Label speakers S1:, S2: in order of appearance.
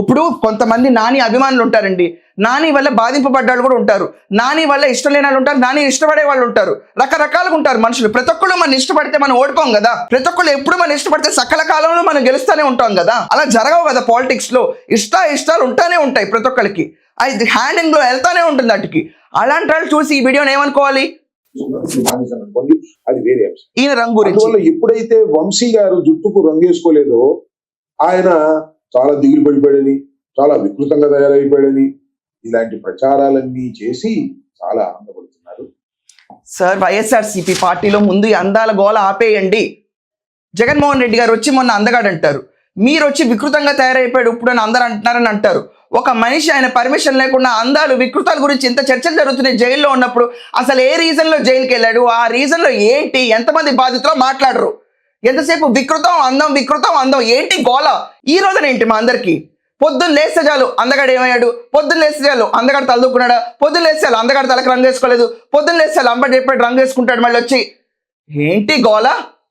S1: ఇప్పుడు కొంతమంది నాని అభిమానులు ఉంటారండి, నాని వల్ల బాధింపబడ్డాళ్ళు కూడా ఉంటారు, నాని వల్ల ఇష్టం లేని వాళ్ళు ఉంటారు, నాని ఇష్టపడే వాళ్ళు ఉంటారు, రకరకాలుగా ఉంటారు మనుషులు. ప్రతి ఒక్కళ్ళు మనం ఇష్టపడితే మనం ఓడిపోం కదా, ప్రతి ఒక్కళ్ళు ఎప్పుడు మనం ఇష్టపడితే సకల కాలంలో మనం గెలుస్తూనే ఉంటాం కదా. అలా జరగవు కదా పాలిటిక్స్ లో. ఇష్టాలు ఉంటానే ఉంటాయి ప్రతి ఒక్కరికి, అది హ్యాండింగ్ లో వెళ్తానే ఉంటుంది వాటికి. అలాంటి వాళ్ళు చూసి ఈ వీడియోని ఏమనుకోవాలి,
S2: అది వేరే అంశం.
S1: ఈయన రంగు గురించి.
S2: ఎప్పుడైతే వంశీ గారు జుట్టుకు రంగు వేసుకోలేదో ఆయన చాలా దిగులు పడిపోయాడని, చాలా వికృతంగా తయారైపోయాడని ఇలాంటి ప్రచారాలన్నీ చేసి చాలా ఆనందపడుతున్నారు.
S1: సార్, వైఎస్ఆర్సీపీ పార్టీలో ముందు ఈ అందాల గోల ఆపేయండి. జగన్మోహన్ రెడ్డి గారు వచ్చి మొన్న అందగాడు అంటారు, మీరు వచ్చి వికృతంగా తయారైపోయాడు ఇప్పుడు అని అందరూ అంటున్నారని అంటారు. ఒక మనిషి ఆయన పర్మిషన్ లేకుండా అందాలు వికృతాల గురించి ఇంత చర్చలు జరుగుతున్నాయి జైల్లో ఉన్నప్పుడు, అసలు ఏ రీజన్లో జైలుకి వెళ్ళాడు, ఆ రీజన్లో ఏంటి, ఎంతమంది బాధితులో మాట్లాడరు. ఎంతసేపు వికృతం అందం ఏంటి గోల. ఈ రోజున ఏంటి మా అందరికీ, పొద్దున్న లేస్తే చాలు అందగాడు ఏమయ్యాడు, పొద్దున్న లేస్తే చాలు అందగాడు తలదూకున్నాడా, పొద్దున్న లేస్తే చాలు అందగాడు తలకు రంగు వేసుకోలేదు, పొద్దున్న లేస్తే చాలు అంబటి చెప్పాడు రంగు వేసుకుంటాడు మళ్ళీ వచ్చి, ఏంటి గోల.